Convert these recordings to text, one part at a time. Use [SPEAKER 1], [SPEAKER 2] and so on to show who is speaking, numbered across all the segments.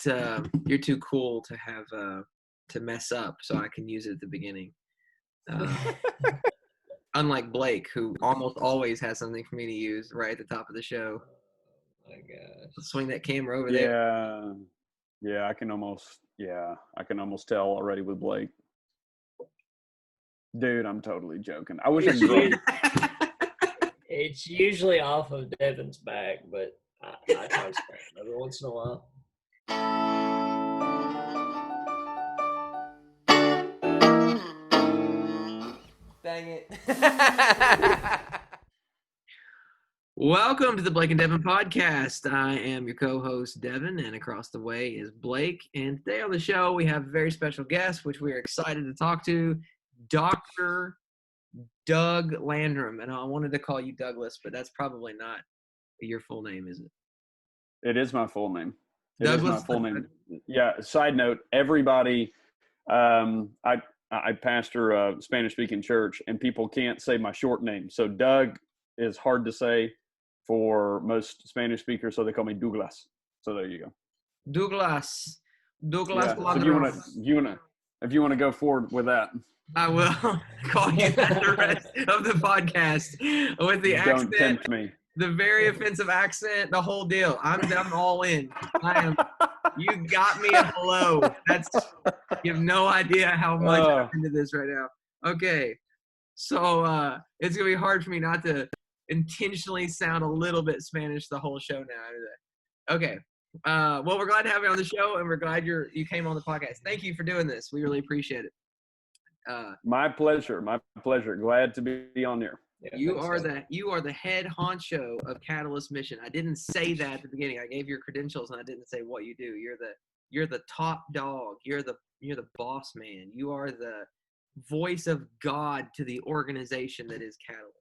[SPEAKER 1] you're too cool to have to mess up, so I can use it at the beginning. Unlike Blake, who almost always has something for me to use right at the top of the show.
[SPEAKER 2] Oh my gosh.
[SPEAKER 1] Swing that camera over there.
[SPEAKER 3] Yeah, I can almost tell already with Blake. Dude, I'm totally joking. I wish I could.
[SPEAKER 2] It's usually off of Devin's back, but I try to scratch it every once in a while.
[SPEAKER 4] Dang it.
[SPEAKER 1] Welcome to the Blake and Devin podcast. I am your co-host, Devin, and across the way is Blake. And today on the show, we have a very special guest, which we are excited to talk to, Dr. Doug Landrum. And I wanted to call you Douglas, but that's probably not your full name, is it?
[SPEAKER 3] It is my full name.
[SPEAKER 1] Douglas?
[SPEAKER 3] It is my full name. Yeah, side note, everybody, I pastor a Spanish-speaking church, and people can't say my short name. So Doug is hard to say for most Spanish speakers, so they call me Douglas. So there you go.
[SPEAKER 1] Douglas.
[SPEAKER 3] Yeah. So if you want to go forward with that,
[SPEAKER 1] I will call you that the rest of the podcast with the accent.
[SPEAKER 3] Don't tempt me.
[SPEAKER 1] The very offensive accent, the whole deal. I'm all in. You got me at hello. You have no idea how much I'm into this right now. Okay. So it's going to be hard for me not to intentionally sound a little bit Spanish the whole show now. Okay. Well, we're glad to have you on the show, and we're glad you came on the podcast. Thank you for doing this. We really appreciate it.
[SPEAKER 3] My pleasure. Glad to be on there.
[SPEAKER 1] Yeah, you are the head honcho of Catalyst Mission. I didn't say that at the beginning. I gave your credentials and I didn't say what you do. You're the top dog. You're the boss man. You are the voice of God to the organization that is Catalyst.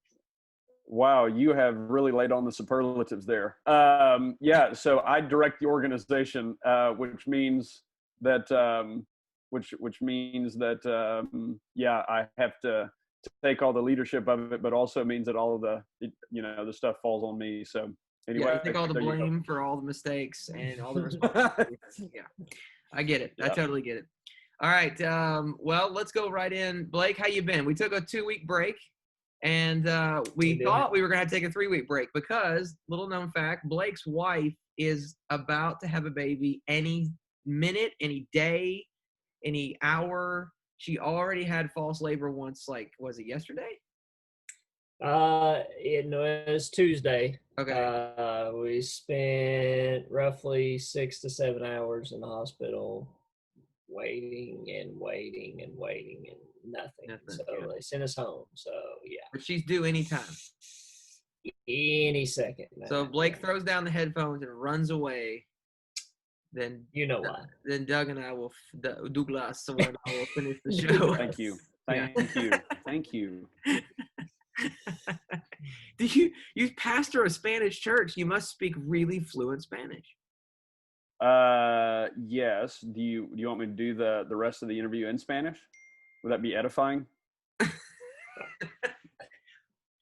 [SPEAKER 3] Wow, you have really laid on the superlatives there. So I direct the organization, which means that I have to take all the leadership of it, but also means that all of the stuff falls on me. So anyway,
[SPEAKER 1] you take all the blame for all the mistakes and all the responsibility. Yeah, I get it. I totally get it. All right. Well, let's go right in. Blake, how you been? We took a 2-week break, and we thought we were going to take a 3-week break because, little known fact, Blake's wife is about to have a baby any minute, any day, any hour. She already had false labor once, was it yesterday?
[SPEAKER 2] It was Tuesday.
[SPEAKER 1] Okay.
[SPEAKER 2] We spent roughly 6 to 7 hours in the hospital waiting and nothing. So they sent us home. So, yeah.
[SPEAKER 1] But she's due anytime.
[SPEAKER 2] Any second.
[SPEAKER 1] So if Blake throws down the headphones and runs away, then
[SPEAKER 2] you know why.
[SPEAKER 1] Then Doug and I will, Douglas, so I will finish the show.
[SPEAKER 3] Thank you. Thank you.
[SPEAKER 1] Do you pastor a Spanish church? You must speak really fluent Spanish.
[SPEAKER 3] Yes. Do you want me to do the rest of the interview in Spanish? Would that be edifying?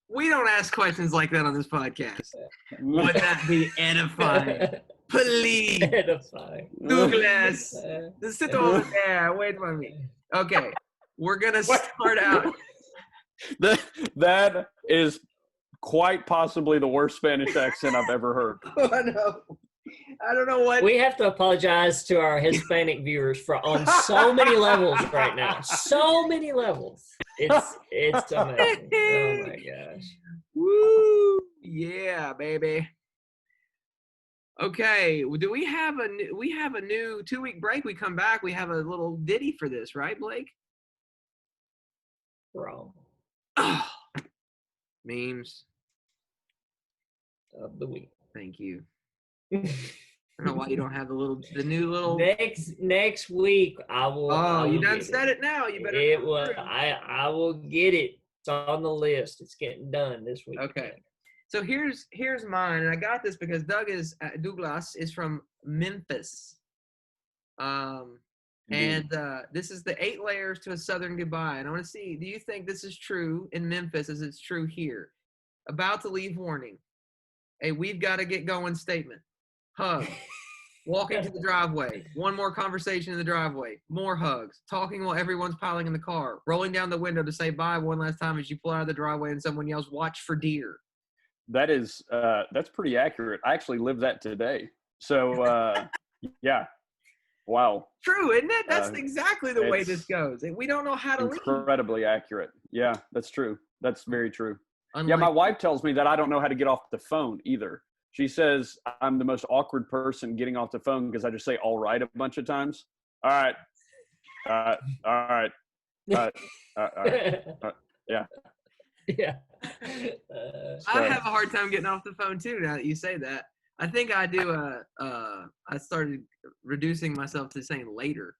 [SPEAKER 1] We don't ask questions like that on this podcast. Would that be edifying? Please.
[SPEAKER 2] Edifying.
[SPEAKER 1] Douglas. Sit over there. Wait for me. Okay. We're going to start out.
[SPEAKER 3] That is quite possibly the worst Spanish accent I've ever heard.
[SPEAKER 1] Oh, no. I don't know what.
[SPEAKER 2] We have to apologize to our Hispanic viewers on so many levels right now. So many levels. It's amazing. Oh my gosh.
[SPEAKER 1] Woo! Yeah, baby. Okay. Do we have a new 2-week break? We come back. We have a little ditty for this, right, Blake?
[SPEAKER 2] Wrong.
[SPEAKER 1] Oh, memes
[SPEAKER 2] Of the week.
[SPEAKER 1] Thank you. I don't know why you don't have the new little
[SPEAKER 2] next week. I will.
[SPEAKER 1] Oh, you done said it now. You better.
[SPEAKER 2] It was. I will get it. It's on the list. It's getting done this week.
[SPEAKER 1] Okay. So here's mine, and I got this because Douglas is from Memphis. And this is the 8 layers to a Southern goodbye. And I want to see, do you think this is true in Memphis as it's true here? About to leave warning. A we've got to get going statement. Hug. walking to the driveway, one more conversation in the driveway, more hugs, talking while everyone's piling in the car, rolling down the window to say bye one last time as you pull out of the driveway and someone yells, "Watch for deer."
[SPEAKER 3] That's pretty accurate. I actually live that today. So yeah. Wow.
[SPEAKER 1] True, isn't it? That's exactly the way this goes. We don't know how to leave.
[SPEAKER 3] Incredibly accurate. Yeah, that's true. That's very true.
[SPEAKER 1] Unlike,
[SPEAKER 3] yeah, my wife tells me that I don't know how to get off the phone either. She says I'm the most awkward person getting off the phone because I just say "all right" a bunch of times. All right. All right. Yeah.
[SPEAKER 2] Yeah.
[SPEAKER 1] I have a hard time getting off the phone too. Now that you say that, I think I do. I started reducing myself to saying later,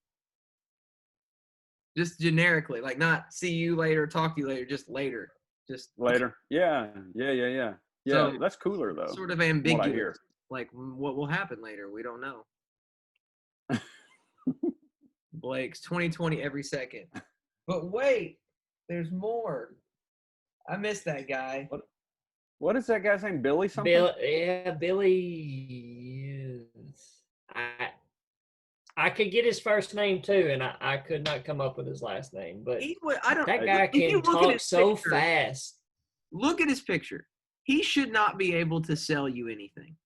[SPEAKER 1] just generically, like not "see you later," "talk to you later," just later, just
[SPEAKER 3] later. Yeah.
[SPEAKER 1] So,
[SPEAKER 3] that's cooler though.
[SPEAKER 1] Sort of
[SPEAKER 3] What I
[SPEAKER 1] ambiguous.
[SPEAKER 3] hear.
[SPEAKER 1] Like what will happen later, we don't know. Blake's 2020 every second. But wait, there's more. I missed that guy.
[SPEAKER 3] What is that guy's name? Billy something?
[SPEAKER 2] Billy. I could get his first name too, and I could not come up with his last name. But that guy can talk so fast.
[SPEAKER 1] Look at his picture. He should not be able to sell you anything.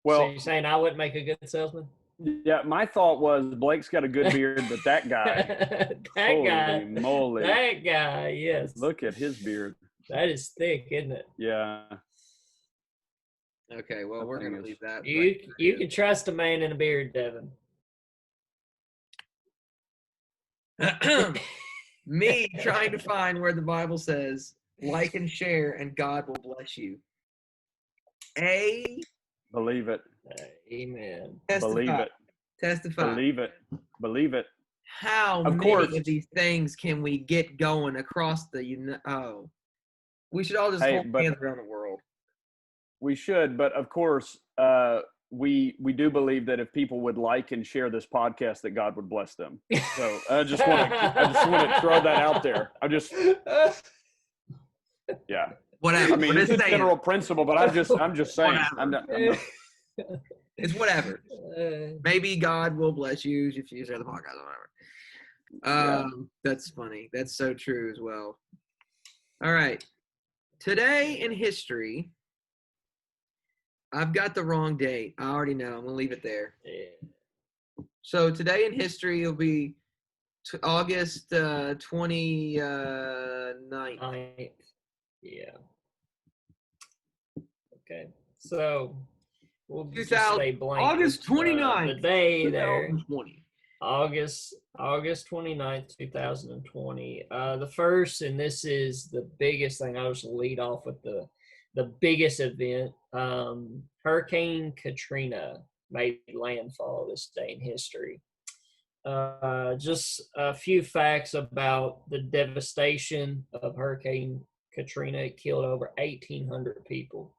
[SPEAKER 3] Well,
[SPEAKER 2] so you're saying I wouldn't make a good salesman?
[SPEAKER 3] Yeah, my thought was Blake's got a good beard, but that guy, holy moly.
[SPEAKER 2] That guy, yes.
[SPEAKER 3] Look at his beard.
[SPEAKER 2] That is thick, isn't it?
[SPEAKER 3] Yeah.
[SPEAKER 1] Okay, well, we're going to leave that.
[SPEAKER 2] You can trust a man in a beard, Devin.
[SPEAKER 1] Me trying to find where the Bible says, like and share, and God will bless you.
[SPEAKER 3] Believe it.
[SPEAKER 2] Amen.
[SPEAKER 1] Testify.
[SPEAKER 3] Believe it.
[SPEAKER 1] Testify.
[SPEAKER 3] Believe it. Believe it.
[SPEAKER 1] How many of these things can we get going across the we should all just hold hands around the world.
[SPEAKER 3] We should, but of course, we do believe that if people would like and share this podcast, that God would bless them. So I just want to throw that out there. Yeah.
[SPEAKER 1] Whatever.
[SPEAKER 3] I mean, it's a general principle, but I'm just saying. I'm not.
[SPEAKER 1] It's whatever. Maybe God will bless you if you share the podcast or whatever. That's funny. That's so true as well. All right. Today in history, I've got the wrong date. I already know. I'm going to leave it there.
[SPEAKER 2] Yeah.
[SPEAKER 1] So today in history, it'll be August 29th.
[SPEAKER 2] Yeah. Okay. So we'll just say blank.
[SPEAKER 1] August 29th.
[SPEAKER 2] The day there.
[SPEAKER 1] 2020.
[SPEAKER 2] August 29th, 2020. The first, and this is the biggest thing, I'll just lead off with the biggest event. Hurricane Katrina made landfall this day in history. Just a few facts about the devastation of Hurricane Katrina. It killed over 1,800 people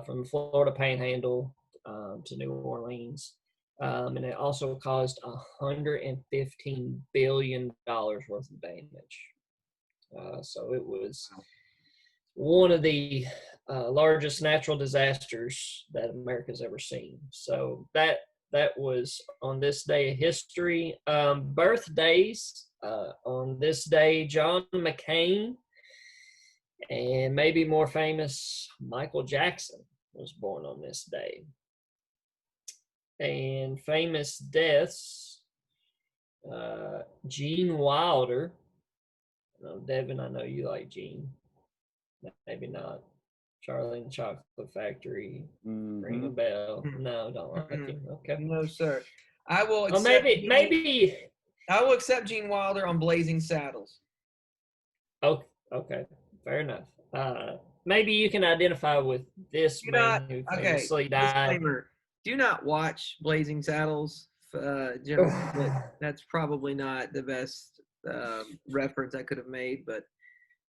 [SPEAKER 2] from the Florida Panhandle to New Orleans. And it also caused $115 billion worth of damage. So it was one of the largest natural disasters that America's ever seen. So that was on this day of history. Birthdays on this day, John McCain, and maybe more famous, Michael Jackson was born on this day. And famous deaths, Gene Wilder. Devin, I know you like Gene. Maybe not. Charlie and the Chocolate Factory. Ring a bell. No, don't like him. Okay.
[SPEAKER 1] No, sir. I will
[SPEAKER 2] accept maybe
[SPEAKER 1] I will accept Gene Wilder on Blazing Saddles.
[SPEAKER 2] Oh, okay. Fair enough. Maybe you can identify with this man who famously died.
[SPEAKER 1] Disclaimer. Do not watch Blazing Saddles. That's probably not the best reference I could have made, but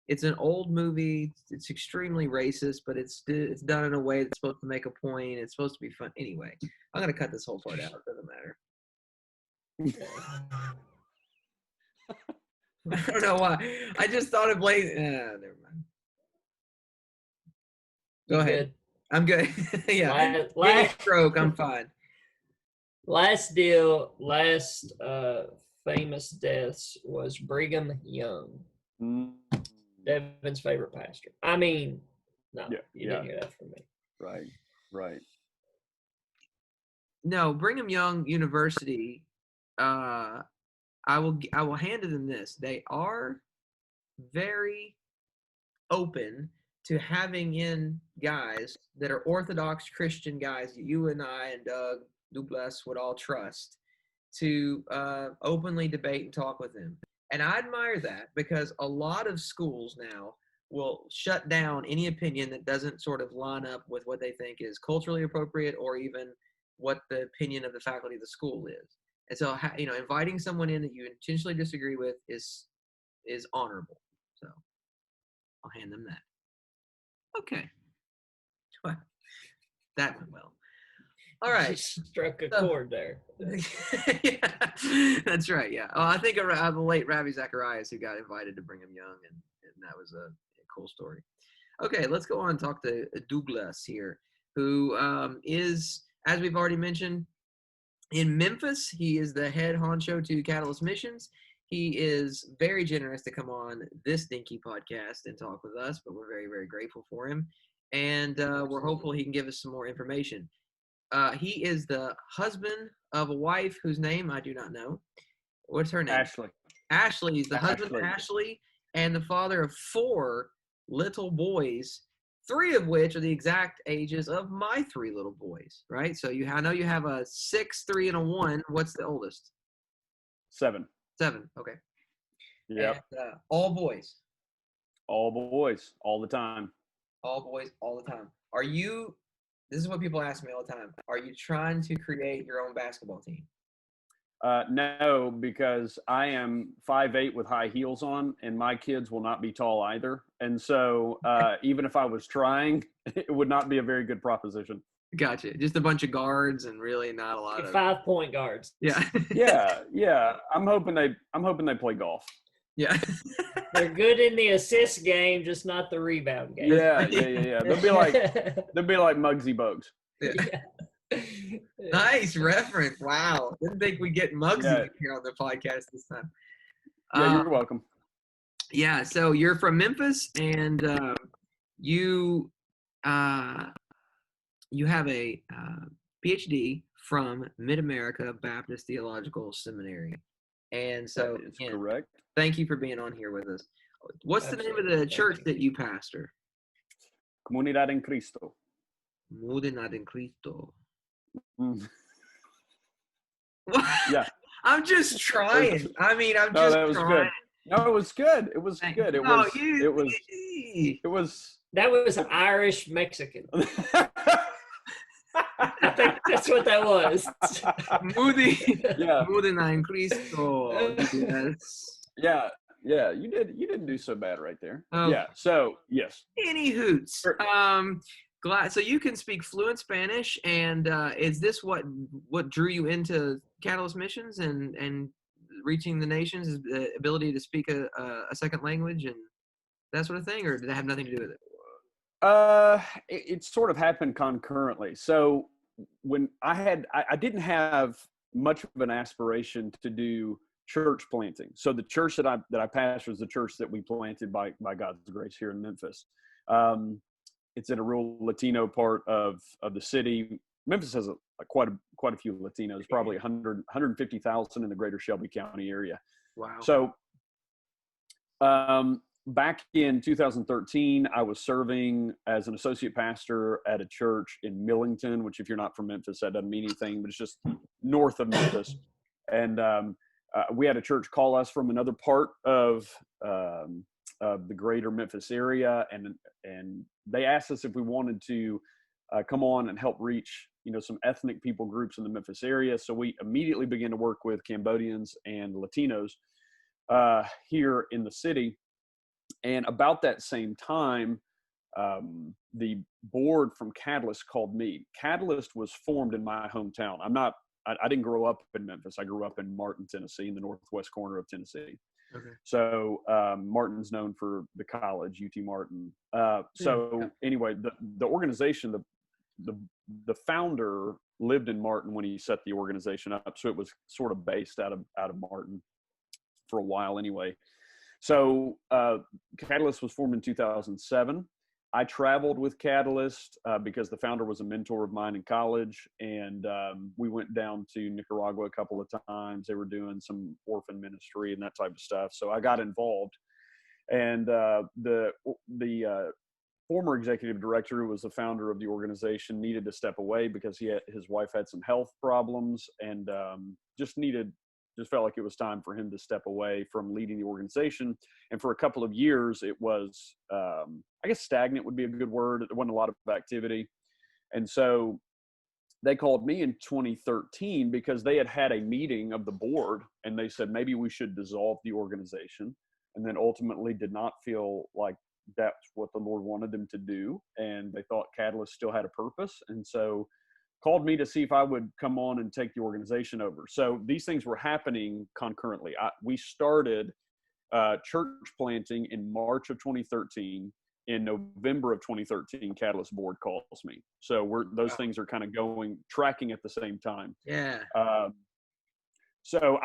[SPEAKER 1] it's an old movie. It's extremely racist, but it's done in a way that's supposed to make a point. It's supposed to be fun. Anyway, I'm going to cut this whole part out. It doesn't matter. I don't know why. I just thought of Blazing. Never mind. Go ahead. I'm good. Yeah.
[SPEAKER 2] Last,
[SPEAKER 1] Mini stroke. I'm fine.
[SPEAKER 2] last deal, last famous deaths was Brigham Young,
[SPEAKER 3] Mm.
[SPEAKER 2] Devin's favorite pastor. I mean, no,
[SPEAKER 3] Yeah,
[SPEAKER 2] you didn't hear that from me.
[SPEAKER 3] Right.
[SPEAKER 1] No, Brigham Young University. I will hand them this. They are very open to having in guys that are Orthodox Christian guys that you and I and Douglas would all trust to openly debate and talk with them. And I admire that because a lot of schools now will shut down any opinion that doesn't sort of line up with what they think is culturally appropriate or even what the opinion of the faculty of the school is. And so, inviting someone in that you intentionally disagree with is honorable. So I'll hand them that. Okay. That went well. All right.
[SPEAKER 2] Just struck a chord there.
[SPEAKER 1] Yeah, that's right. Yeah. Oh, I think the late Ravi Zacharias who got invited to Brigham Young, and that was a cool story. Okay, let's go on and talk to Douglas here, who is, as we've already mentioned, in Memphis. He is the head honcho to Catalyst Missions. He is very generous to come on this Dinky podcast and talk with us, but we're very, very grateful for him. And we're hopeful he can give us some more information. He is the husband of a wife whose name I do not know. What's her name?
[SPEAKER 3] Ashley.
[SPEAKER 1] Ashley. He's the husband of Ashley and the father of 4 little boys, 3 of which are the exact ages of my 3 little boys, right? So I know you have a 6, 3, and a 1. What's the oldest?
[SPEAKER 3] 7.
[SPEAKER 1] 7. Okay.
[SPEAKER 3] Yeah.
[SPEAKER 1] All boys.
[SPEAKER 3] All boys, all the time.
[SPEAKER 1] All boys, all the time. This is what people ask me all the time. Are you trying to create your own basketball team?
[SPEAKER 3] No, because I am 5'8" with high heels on, and my kids will not be tall either. And so even if I was trying, it would not be a very good proposition.
[SPEAKER 1] Gotcha. Just a bunch of guards and really not a lot of
[SPEAKER 2] 5-point guards.
[SPEAKER 1] Yeah.
[SPEAKER 3] Yeah. I'm hoping they play golf.
[SPEAKER 1] Yeah.
[SPEAKER 2] They're good in the assist game, just not the rebound game.
[SPEAKER 3] Yeah. They'll be like Muggsy Bogues.
[SPEAKER 1] Yeah. Nice reference. Wow. Didn't think we'd get Muggsy here on the podcast this time.
[SPEAKER 3] Yeah, you're welcome.
[SPEAKER 1] Yeah, so you're from Memphis, and you have a PhD from Mid-America Baptist Theological Seminary. And so
[SPEAKER 3] That is correct.
[SPEAKER 1] Thank you for being on here with us. What's the name of the church that you pastor?
[SPEAKER 3] Comunidad en Cristo.
[SPEAKER 1] Comunidad en Cristo.
[SPEAKER 3] Mm.
[SPEAKER 1] Yeah. I'm just trying. I'm just
[SPEAKER 3] was
[SPEAKER 1] trying.
[SPEAKER 3] Good. No, it was good. It was good. It was
[SPEAKER 2] That was Irish Mexican. I think that's what that was.
[SPEAKER 1] Comunidad en Cristo. Yes.
[SPEAKER 3] Yeah. You didn't do so bad right there.
[SPEAKER 1] Oh.
[SPEAKER 3] Yeah. So yes.
[SPEAKER 1] Any hoots. Glad. So you can speak fluent Spanish, and is this what drew you into Catalyst Missions and reaching the nations? Is the ability to speak a second language and that sort of thing, or did that have nothing to do with it?
[SPEAKER 3] It sort of happened concurrently. So when I didn't have much of an aspiration to do church planting. So the church that I pastor is the church that we planted by God's grace here in Memphis. It's in a real Latino part of the city. Memphis has quite a few Latinos, probably 150,000 in the greater Shelby County area.
[SPEAKER 1] Wow.
[SPEAKER 3] So back in 2013, I was serving as an associate pastor at a church in Millington, which if you're not from Memphis, that doesn't mean anything, but it's just north of Memphis. And we had a church call us from another part of the greater Memphis area, and they asked us if we wanted to come on and help reach some ethnic people groups in the Memphis area. So we immediately began to work with Cambodians and Latinos here in the city. And about that same time, the board from Catalyst called me. Catalyst was formed in my hometown. I didn't grow up in Memphis. I grew up in Martin, Tennessee, in the northwest corner of Tennessee.
[SPEAKER 1] Okay.
[SPEAKER 3] So Martin's known for the college, UT Martin. Anyway, the organization, the founder lived in Martin when he set the organization up, so it was sort of based out of Martin for a while anyway. So Catalyst was formed in 2007. I traveled with Catalyst because the founder was a mentor of mine in college, and we went down to Nicaragua a couple of times. They were doing some orphan ministry and that type of stuff, so I got involved. And the former executive director, who was the founder of the organization, needed to step away because his wife had some health problems, and just felt like it was time for him to step away from leading the organization. And for a couple of years, it was, I guess stagnant would be a good word. There wasn't a lot of activity. And so they called me in 2013 because they had a meeting of the board, and they said, maybe we should dissolve the organization. And then ultimately did not feel like that's what the Lord wanted them to do. And they thought Catalyst still had a purpose. And so called me to see if I would come on and take the organization over. So these things were happening concurrently. We started church planting in March of 2013. In November of 2013, Catalyst board calls me. So those things are kind of tracking at the same time.
[SPEAKER 1] Yeah.
[SPEAKER 3] So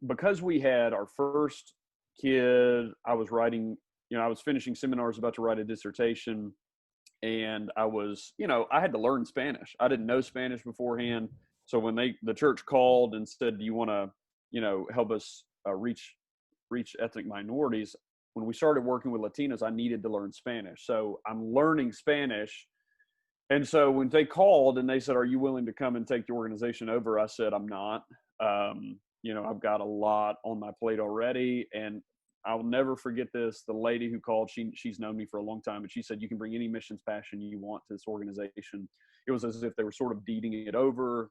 [SPEAKER 3] because we had our first kid, I was writing, I was finishing seminars, about to write a dissertation. And I was, I had to learn Spanish. I didn't know Spanish beforehand. So when the church called and said, do you want to, help us reach ethnic minorities? When we started working with Latinos, I needed to learn Spanish. So I'm learning Spanish. And so when they called and they said, are you willing to come and take the organization over? I said, I'm not. I've got a lot on my plate already. And I'll never forget this. The lady who called, she's known me for a long time, and she said, you can bring any missions passion you want to this organization. It was as if they were sort of deeding it over.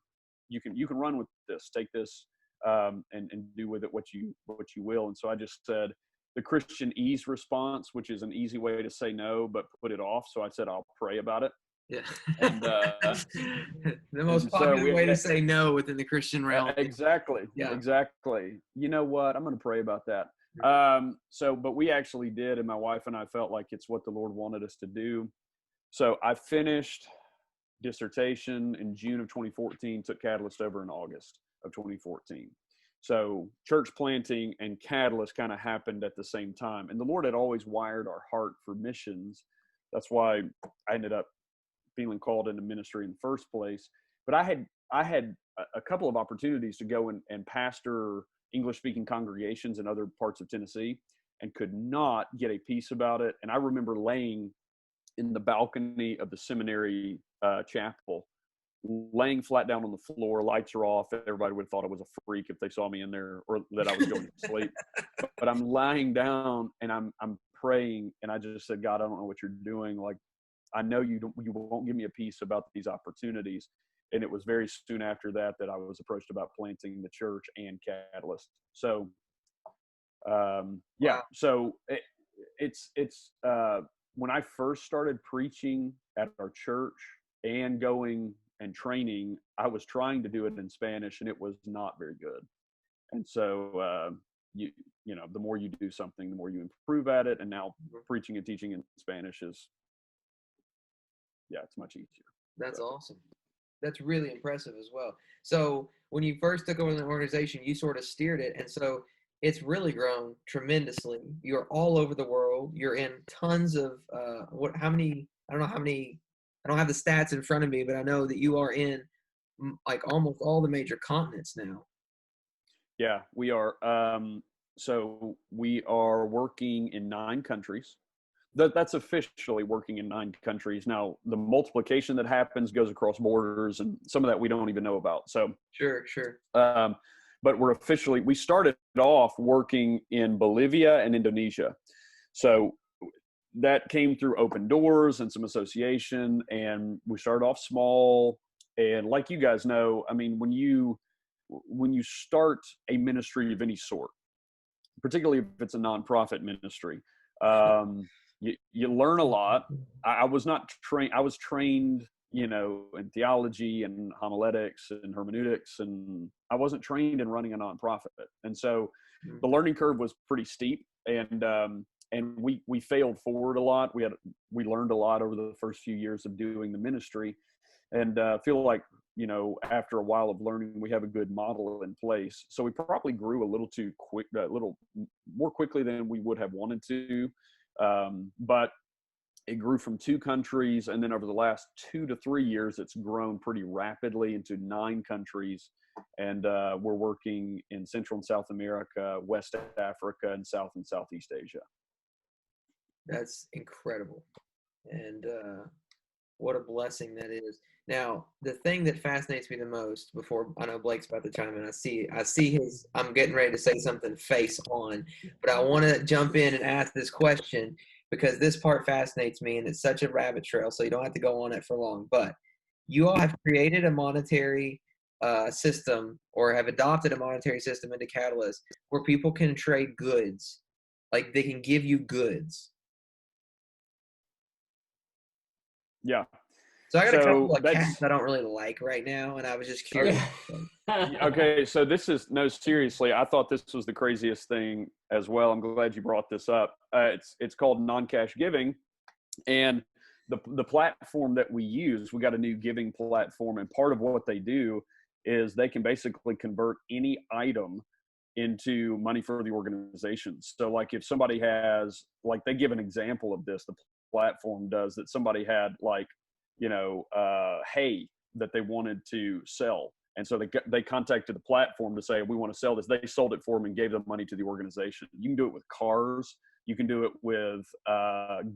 [SPEAKER 3] You can run with this, take this, and do with it what you will. And so I just said the Christian ease response, which is an easy way to say no, but put it off. So I said, I'll pray about it.
[SPEAKER 1] Yeah.
[SPEAKER 3] And,
[SPEAKER 1] the most popular way to say no within the Christian realm.
[SPEAKER 3] Exactly.
[SPEAKER 1] Yeah.
[SPEAKER 3] Exactly. You know what? I'm going to pray about that. But we actually did, and my wife and I felt like it's what the Lord wanted us to do. So I finished dissertation in June of 2014, took Catalyst over in August of 2014. So church planting and Catalyst kind of happened at the same time. And the Lord had always wired our heart for missions. That's why I ended up feeling called into ministry in the first place. But I had a couple of opportunities to go and pastor English-speaking congregations in other parts of Tennessee, and could not get a peace about it. And I remember laying in the balcony of the seminary chapel, laying flat down on the floor, lights are off. Everybody would have thought I was a freak if they saw me in there, or that I was going to sleep. But I'm lying down and I'm praying, and I just said, God, I don't know what you're doing. Like, I know you won't give me a peace about these opportunities. And it was very soon after that I was approached about planting the church and Catalyst. So, yeah. So it's when I first started preaching at our church and going and training, I was trying to do it in Spanish, and it was not very good. And so, the more you do something, the more you improve at it. And now preaching and teaching in Spanish is, it's much easier.
[SPEAKER 1] That's awesome. That's really impressive as well. So when you first took over the organization, you sort of steered it. And so it's really grown tremendously. You're all over the world. You're in tons of, I don't have the stats in front of me, but I know that you are in like almost all the major continents now.
[SPEAKER 3] Yeah, we are. So we are working in 9 countries. That's officially working in 9 countries. Now, the multiplication that happens goes across borders, and some of that we don't even know about. So
[SPEAKER 1] Sure.
[SPEAKER 3] But we started off working in Bolivia and Indonesia. So that came through open doors and some association, and we started off small. And like you guys know, I mean, when you start a ministry of any sort, particularly if it's a nonprofit ministry, you learn a lot. I was not trained. I was trained, in theology and homiletics and hermeneutics, and I wasn't trained in running a nonprofit. And so the learning curve was pretty steep. And and we failed forward a lot. We learned a lot over the first few years of doing the ministry, and feel like, you know, after a while of learning, we have a good model in place. So we probably grew a little too quick, a little more quickly than we would have wanted to. But it grew from 2 countries, and then over the last 2 to 3 years, it's grown pretty rapidly into 9 countries. And we're working in Central and South America, West Africa, and South and Southeast Asia.
[SPEAKER 1] That's incredible. And what a blessing that is. Now, the thing that fascinates me the most, before I know Blake's about to chime in, I see his, I'm getting ready to say something face on, but I want to jump in and ask this question because this part fascinates me, and it's such a rabbit trail, so you don't have to go on it for long. But you all have created a monetary system, or have adopted a monetary system into Catalyst, where people can trade goods. Like, they can give you goods.
[SPEAKER 3] Yeah.
[SPEAKER 1] So I got a couple of
[SPEAKER 3] that's-
[SPEAKER 1] cats I don't really like right now, and I was just curious.
[SPEAKER 3] Okay, so this is, no, seriously, I thought this was the craziest thing as well. I'm glad you brought this up. It's called non-cash giving, and the platform that we use, we got a new giving platform, and part of what they do is they can basically convert any item into money for the organization. So like if somebody has, like, they give an example of this, the platform does, that somebody had, like, you know, hay that they wanted to sell. And so they contacted the platform to say, we want to sell this. They sold it for them and gave them money to the organization. You can do it with cars. You can do it with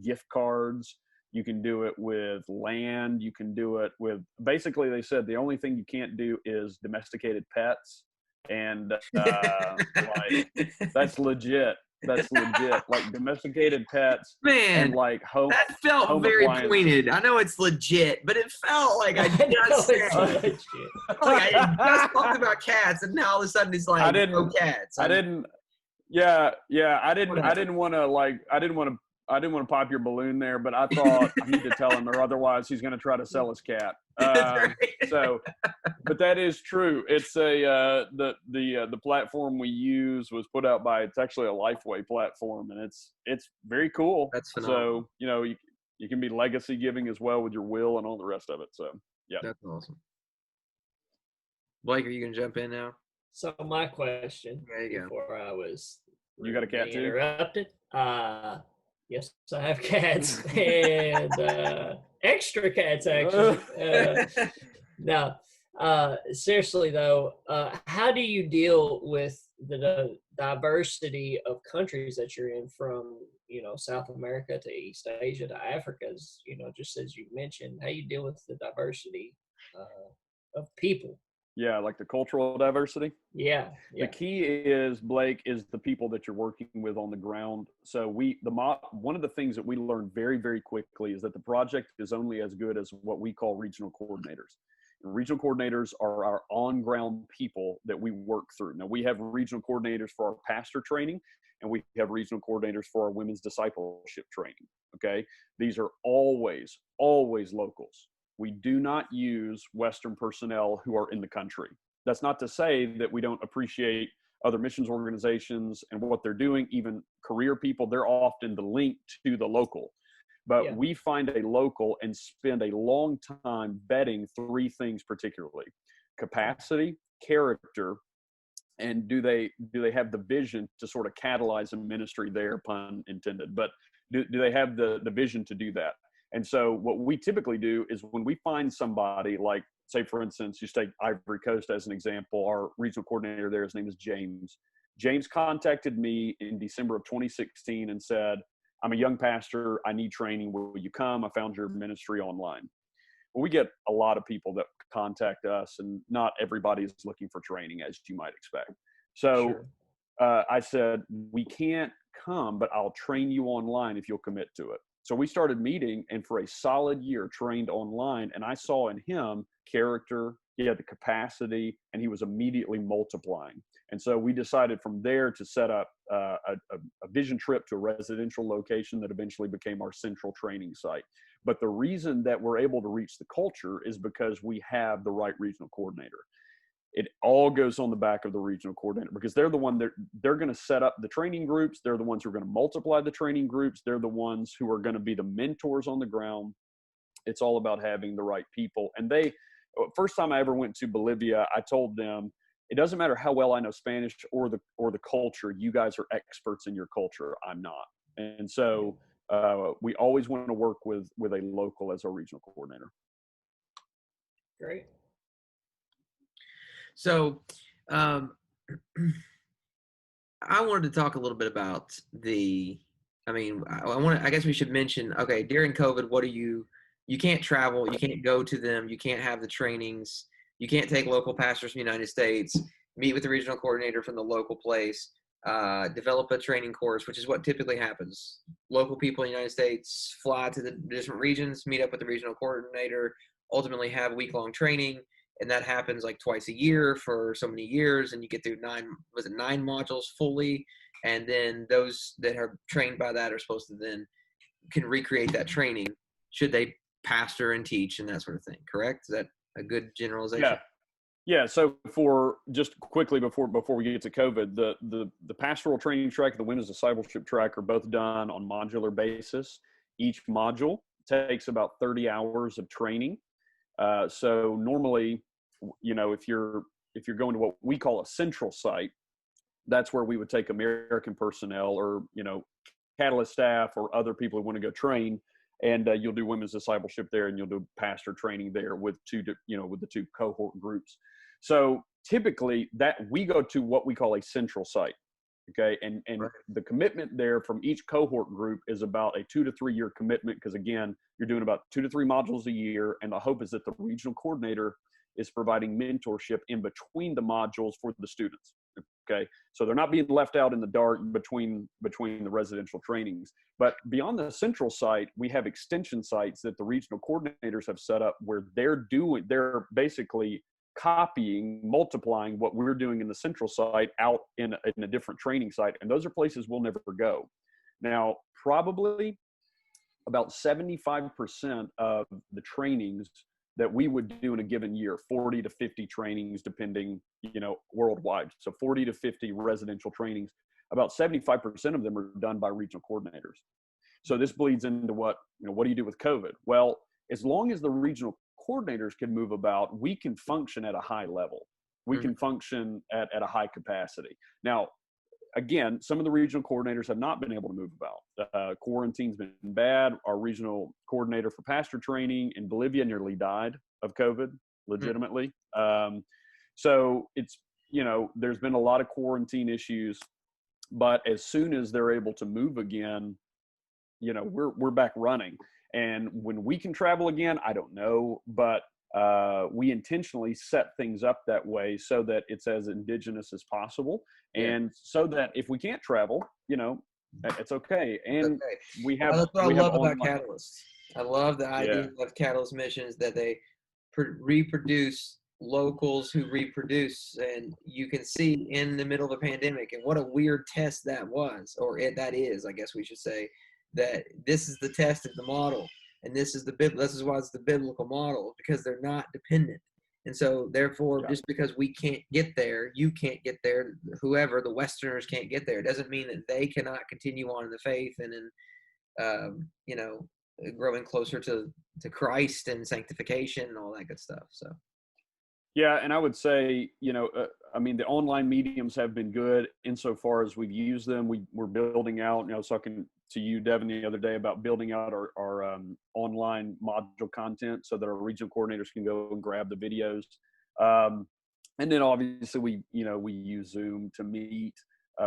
[SPEAKER 3] gift cards. You can do it with land. You can do it with, basically they said the only thing you can't do is domesticated pets. And like, that's legit. That's legit. Like domesticated pets.
[SPEAKER 1] Man,
[SPEAKER 3] and like home.
[SPEAKER 1] That felt
[SPEAKER 3] home
[SPEAKER 1] very
[SPEAKER 3] appliances.
[SPEAKER 1] pointed. I know it's legit, but it felt like I just said, like I just talked about cats, and now all of a sudden it's like no cats. I didn't
[SPEAKER 3] want to pop your balloon there, but I thought I need to tell him, or otherwise he's going to try to sell his cat.
[SPEAKER 1] Right.
[SPEAKER 3] So, but that is true. It's the platform we use was put out by, it's actually a Lifeway platform, and it's very cool.
[SPEAKER 1] That's phenomenal.
[SPEAKER 3] So, you know, you can be legacy giving as well with your will and all the rest of it. So, yeah.
[SPEAKER 1] That's awesome. Blake, are you going to jump in now?
[SPEAKER 2] So my question,
[SPEAKER 1] There you go.
[SPEAKER 2] before I was
[SPEAKER 3] You got a cat too?
[SPEAKER 2] interrupted. Yes, I have cats and extra cats actually. Now, seriously though, how do you deal with the diversity of countries that you're in, from, you know, South America to East Asia to Africa, you know, just as you mentioned, how you deal with the diversity of people?
[SPEAKER 3] Yeah, like the cultural diversity.
[SPEAKER 2] Yeah.
[SPEAKER 3] The key is, Blake, is the people that you're working with on the ground. So one of the things that we learned very, very quickly is that the project is only as good as what we call regional coordinators. And regional coordinators are our on-ground people that we work through. Now, we have regional coordinators for our pastor training, and we have regional coordinators for our women's discipleship training. Okay, these are always locals. We do not use Western personnel who are in the country. That's not to say that we don't appreciate other missions organizations and what they're doing, even career people. They're often the link to the local. But we find a local and spend a long time vetting 3 things particularly: capacity, character, and do they have the vision to sort of catalyze a ministry there, pun intended, but do they have the vision to do that? And so what we typically do is, when we find somebody, like, say, for instance, you take Ivory Coast as an example, our regional coordinator there, his name is James. James contacted me in December of 2016 and said, I'm a young pastor. I need training. Will you come? I found your ministry online. Well, we get a lot of people that contact us, and not everybody is looking for training, as you might expect. So I said, we can't come, but I'll train you online if you'll commit to it. So we started meeting, and for a solid year trained online, and I saw in him character, he had the capacity, and he was immediately multiplying. And so we decided from there to set up a vision trip to a residential location that eventually became our central training site. But the reason that we're able to reach the culture is because we have the right regional coordinator. it all goes on the back of the regional coordinator, because they're the one that they're going to set up the training groups. They're the ones who are going to multiply the training groups. They're the ones who are going to be the mentors on the ground. It's all about having the right people. And first time I ever went to Bolivia, I told them, it doesn't matter how well I know Spanish or the culture. You guys are experts in your culture. I'm not. And so we always want to work with a local as our regional coordinator.
[SPEAKER 2] Great.
[SPEAKER 1] So I wanted to talk a little bit about I guess we should mention, okay, during COVID, you can't travel, you can't go to them, you can't have the trainings, you can't take local pastors from the United States, meet with the regional coordinator from the local place, develop a training course, which is what typically happens. Local people in the United States fly to the different regions, meet up with the regional coordinator, ultimately have week-long training, and that happens like twice a year for so many years, and you get through 9 modules fully, and then those that are trained by that are supposed to then can recreate that training should they pastor and teach and that sort of thing. Correct? Is that a good generalization?
[SPEAKER 3] Yeah. So for just quickly before we get to COVID, the pastoral training track, the women's discipleship track are both done on modular basis. Each module takes about 30 hours of training. So normally, if you're going to what we call a central site, that's where we would take American personnel or, Catalyst staff or other people who want to go train, and you'll do women's discipleship there, and you'll do pastor training there with the two cohort groups. So typically that we go to what we call a central site. Okay. And
[SPEAKER 1] right.
[SPEAKER 3] The commitment there from each cohort group is about a 2 to 3 year commitment. Because again, you're doing about 2 to 3 modules a year. And the hope is that the regional coordinator is providing mentorship in between the modules for the students. Okay. So they're not being left out in the dark between the residential trainings. But beyond the central site, we have extension sites that the regional coordinators have set up where they're basically copying, multiplying what we're doing in the central site out in a different training site. And those are places we'll never go. Now, probably about 75% of the trainings that we would do in a given year, 40 to 50 trainings, depending, worldwide. So 40 to 50 residential trainings, about 75% of them are done by regional coordinators. So this bleeds into what do you do with COVID? Well, as long as the regional coordinators can move about, we can function at a high level. We can function at a high capacity. Now, again, some of the regional coordinators have not been able to move about. Quarantine's been bad. Our regional coordinator for pastor training in Bolivia nearly died of COVID, legitimately. So it's, there's been a lot of quarantine issues, but as soon as they're able to move again, we're back running. And when we can travel again, I don't know, but we intentionally set things up that way so that it's as indigenous as possible. And so that if we can't travel, it's okay. And we have,
[SPEAKER 1] that's what I love about
[SPEAKER 3] online.
[SPEAKER 1] Catalyst. I love the idea of Catalyst missions, that they reproduce locals who reproduce. And you can see in the middle of a pandemic, and what a weird test that was, that is, I guess we should say, that this is the test of the model. And this is why it's the biblical model, because they're not dependent. And so therefore, just because we can't get there, you can't get there, whoever, the Westerners can't get there, it doesn't mean that they cannot continue on in the faith and in, growing closer to Christ and sanctification and all that good stuff. So.
[SPEAKER 3] Yeah. And I would say, the online mediums have been good insofar as we've used them. We're building out, I was talking to you, Devin, the other day about building out our online module content so that our regional coordinators can go and grab the videos. And then obviously we use Zoom to meet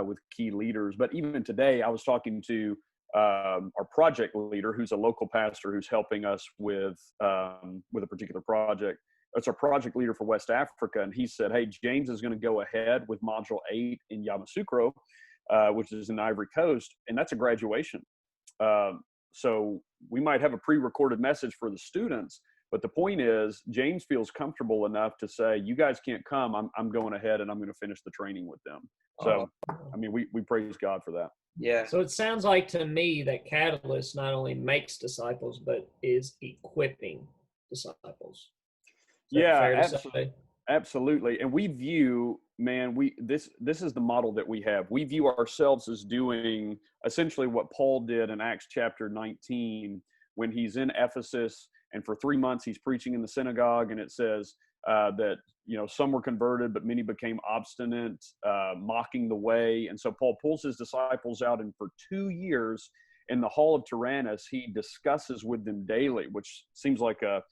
[SPEAKER 3] with key leaders. But even today, I was talking to our project leader, who's a local pastor who's helping us with a particular project. It's our project leader for West Africa. And he said, hey, James is going to go ahead with module 8 in Yamoussoukro, which is in the Ivory Coast. And that's a graduation. So we might have a pre-recorded message for the students, but the point is James feels comfortable enough to say, you guys can't come. I'm going ahead and I'm going to finish the training with them. So, we praise God for that.
[SPEAKER 1] Yeah.
[SPEAKER 2] So it sounds like to me that Catalyst not only makes disciples, but is equipping disciples.
[SPEAKER 3] Yeah, Absolutely. And we view, man, this is the model that we have. We view ourselves as doing essentially what Paul did in Acts chapter 19 when he's in Ephesus, and for 3 months he's preaching in the synagogue, and it says that, you know, some were converted, but many became obstinate, mocking the way. And so Paul pulls his disciples out, and for 2 years in the hall of Tyrannus, he discusses with them daily, which seems like a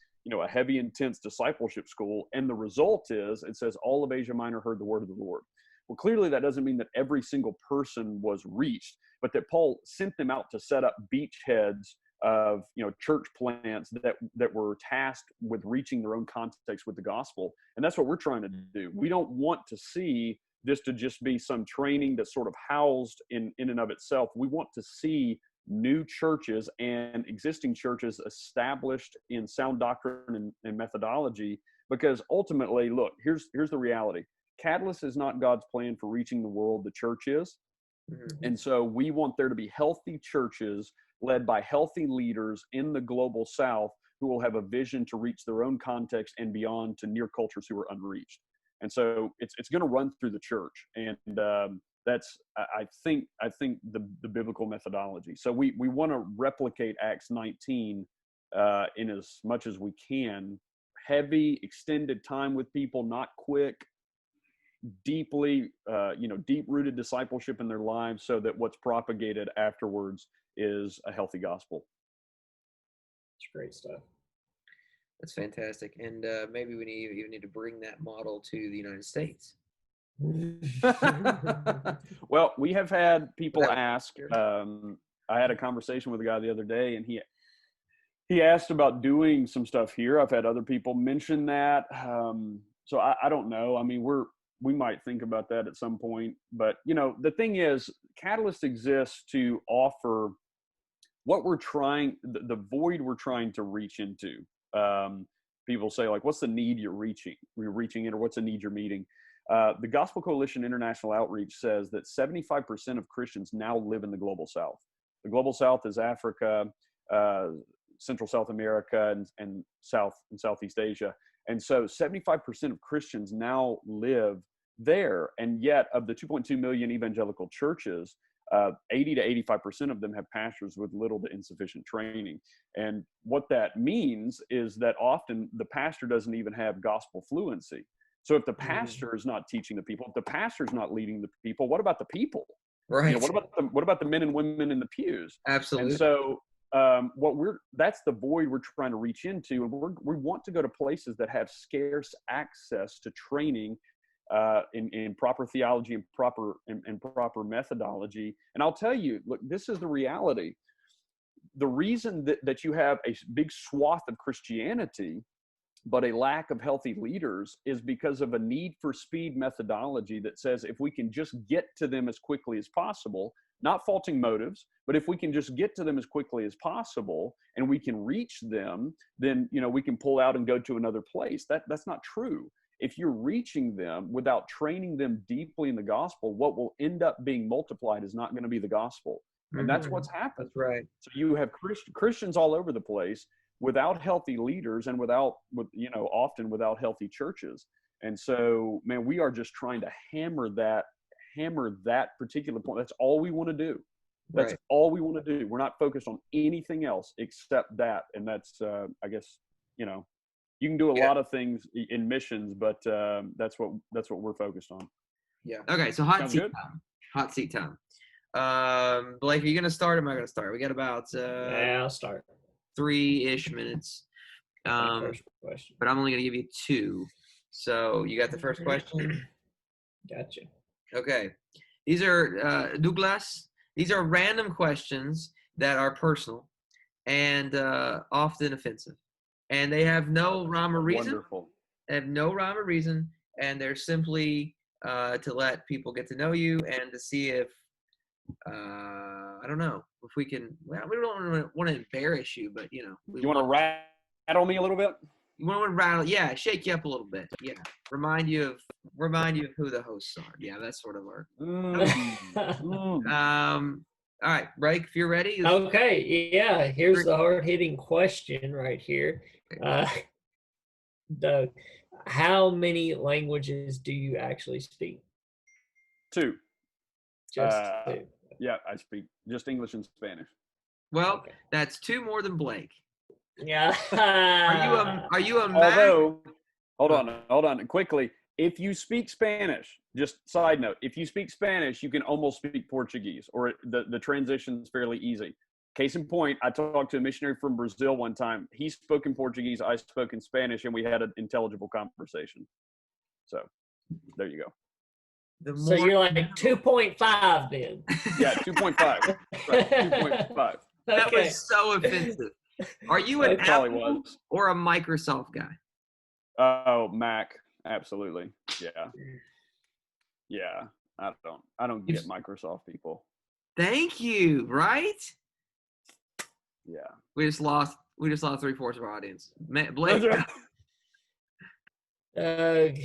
[SPEAKER 3] heavy, intense discipleship school. And the result is, it says, all of Asia Minor heard the word of the Lord. Well, clearly that doesn't mean that every single person was reached, but that Paul sent them out to set up beachheads of, church plants that were tasked with reaching their own context with the gospel. And that's what we're trying to do. We don't want to see this to just be some training that's sort of housed in and of itself. We want to see new churches and existing churches established in sound doctrine and methodology, because ultimately, look, here's the reality. Catalyst is not God's plan for reaching the world. The church is. Mm-hmm. And so we want there to be healthy churches led by healthy leaders in the global South who will have a vision to reach their own context and beyond to near cultures who are unreached. And so it's going to run through the church. And that's, I think the biblical methodology. So we want to replicate Acts 19 in as much as we can. Heavy, extended time with people, not quick, deeply, deep-rooted discipleship in their lives, so that what's propagated afterwards is a healthy gospel.
[SPEAKER 2] It's great stuff.
[SPEAKER 1] That's fantastic. And maybe we even need to bring that model to the United States.
[SPEAKER 3] Well, we have had people ask. I had a conversation with a guy the other day, and he asked about doing some stuff here. I've had other people mention that. So I don't know. I mean, we might think about that at some point. But, the thing is, Catalyst exists to offer what we're trying, the void we're trying to reach into. People say, like, what's the need you're reaching in, or what's the need you're meeting? The Gospel Coalition International Outreach says that 75% of Christians now live in the Global South. The Global South is Africa, Central South America, and South and Southeast Asia. And so 75% of Christians now live there. And yet, of the 2.2 million evangelical churches, 80 to 85% of them have pastors with little to insufficient training. And what that means is that often the pastor doesn't even have gospel fluency. So if the pastor is not teaching the people, if the pastor is not leading the people, what about the people?
[SPEAKER 1] Right.
[SPEAKER 3] What about the men and women in the pews?
[SPEAKER 1] Absolutely.
[SPEAKER 3] And so that's the void we're trying to reach into. And we want to go to places that have scarce access to training in proper theology and proper methodology. And I'll tell you, look, this is the reality. The reason that you have a big swath of Christianity, but a lack of healthy leaders, is because of a need for speed methodology that says if we can just get to them as quickly as possible, not faulting motives, but if we can just get to them as quickly as possible and we can reach them, then, we can pull out and go to another place. That's not true. If you're reaching them without training them deeply in the gospel, what will end up being multiplied is not going to be the gospel. And that's what's happened.
[SPEAKER 1] That's right.
[SPEAKER 3] So you have Christians all over the place without healthy leaders and often without healthy churches. And so, man, we are just trying to hammer that particular point. That's all we want to do. That's all we want to do. We're not focused on anything else except that. And that's, I guess, you can do a lot of things in missions, but that's what we're focused on.
[SPEAKER 1] Yeah. Okay. So hot seat time. Blake, are you going to start? Or am I going to start? We got about
[SPEAKER 2] I'll start.
[SPEAKER 1] 3-ish minutes.
[SPEAKER 2] First question.
[SPEAKER 1] But I'm only going to give you 2. So you got the first question?
[SPEAKER 2] Gotcha.
[SPEAKER 1] Okay. These are, Douglas, these are random questions that are personal and often offensive. And they have no rhyme or reason.
[SPEAKER 3] Wonderful.
[SPEAKER 1] They have no rhyme or reason. And they're simply to let people get to know you and to see if, I don't know, if we can, well, we don't want to embarrass you, but,
[SPEAKER 3] you want to rattle me a little bit?
[SPEAKER 1] You want to rattle, yeah, shake you up a little bit. Yeah. Remind you of who the hosts are. Yeah, that's sort of our. All right, Blake, if you're ready.
[SPEAKER 2] Okay, yeah. Here's the hard-hitting question right here. Doug, How many languages do you actually speak?
[SPEAKER 3] 2.
[SPEAKER 2] Just
[SPEAKER 3] Uh,
[SPEAKER 2] 2.
[SPEAKER 3] Yeah, I speak just English and Spanish.
[SPEAKER 1] Well,
[SPEAKER 2] Okay.
[SPEAKER 1] that's 2 more than Blake.
[SPEAKER 2] Yeah.
[SPEAKER 1] Are you a Mac?
[SPEAKER 3] Although, hold on, quickly. If you speak Spanish, just side note, if you speak Spanish, you can almost speak Portuguese, or the transition's fairly easy. Case in point, I talked to a missionary from Brazil one time. He spoke in Portuguese, I spoke in Spanish, and we had an intelligible conversation. So, there you go.
[SPEAKER 2] So you're like 2.5 then.
[SPEAKER 3] Yeah, 2.5. Right, 2.5.
[SPEAKER 1] That
[SPEAKER 2] Okay.
[SPEAKER 1] was so offensive. Are you an
[SPEAKER 2] Okay.
[SPEAKER 3] Probably
[SPEAKER 1] Apple
[SPEAKER 3] was.
[SPEAKER 1] or a Microsoft guy?
[SPEAKER 3] Oh, Mac, absolutely. Yeah. I don't get Microsoft people.
[SPEAKER 1] Thank you. Right?
[SPEAKER 3] Yeah.
[SPEAKER 1] We just lost 3/4 of our audience. Blake.
[SPEAKER 2] Doug.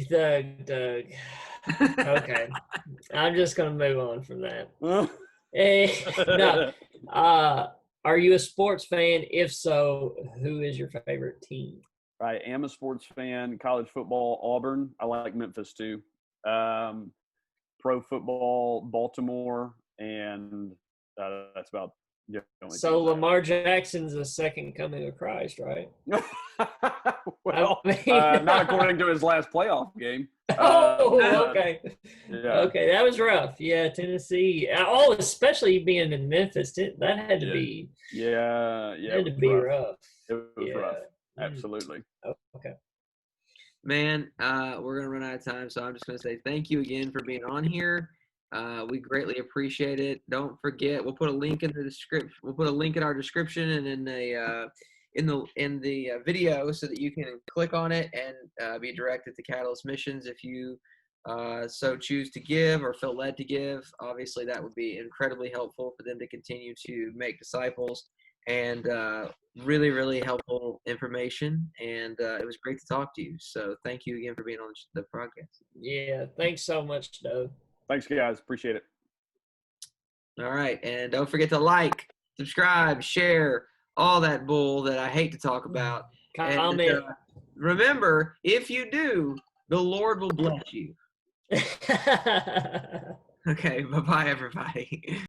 [SPEAKER 2] Okay. I'm just going to move on from that. No. Are you a sports fan? If so, who is your favorite team?
[SPEAKER 3] I am a sports fan. College football, Auburn. I like Memphis too. Pro football, Baltimore, and that's about the only
[SPEAKER 2] So
[SPEAKER 3] teams I
[SPEAKER 2] Lamar Jackson's the second coming of Christ, right?
[SPEAKER 3] Well,
[SPEAKER 2] I mean-
[SPEAKER 3] not according to his last playoff game.
[SPEAKER 2] Okay.
[SPEAKER 3] Yeah.
[SPEAKER 2] Okay, that was rough. Yeah, Tennessee. Oh, especially being in Memphis, that had to be.
[SPEAKER 3] Yeah.
[SPEAKER 2] Had to be rough.
[SPEAKER 3] It was rough.
[SPEAKER 2] Mm.
[SPEAKER 3] Absolutely.
[SPEAKER 2] Okay.
[SPEAKER 1] Man, we're gonna run out of time, so I'm just gonna say thank you again for being on here. We greatly appreciate it. Don't forget, we'll put a link in the description. We'll put a link in our description and in the video so that you can click on it and be directed to Catalyst Missions if you so choose to give or feel led to give. Obviously, that would be incredibly helpful for them to continue to make disciples, and really, really helpful information. And it was great to talk to you. So thank you again for being on the podcast.
[SPEAKER 2] Yeah, thanks so much, Doug.
[SPEAKER 3] Thanks, guys. Appreciate it.
[SPEAKER 1] All right. And don't forget to like, subscribe, share, all that bull that I hate to talk about.
[SPEAKER 2] Comment.
[SPEAKER 1] And remember, if you do, the Lord will bless you. Okay. Bye-bye, everybody.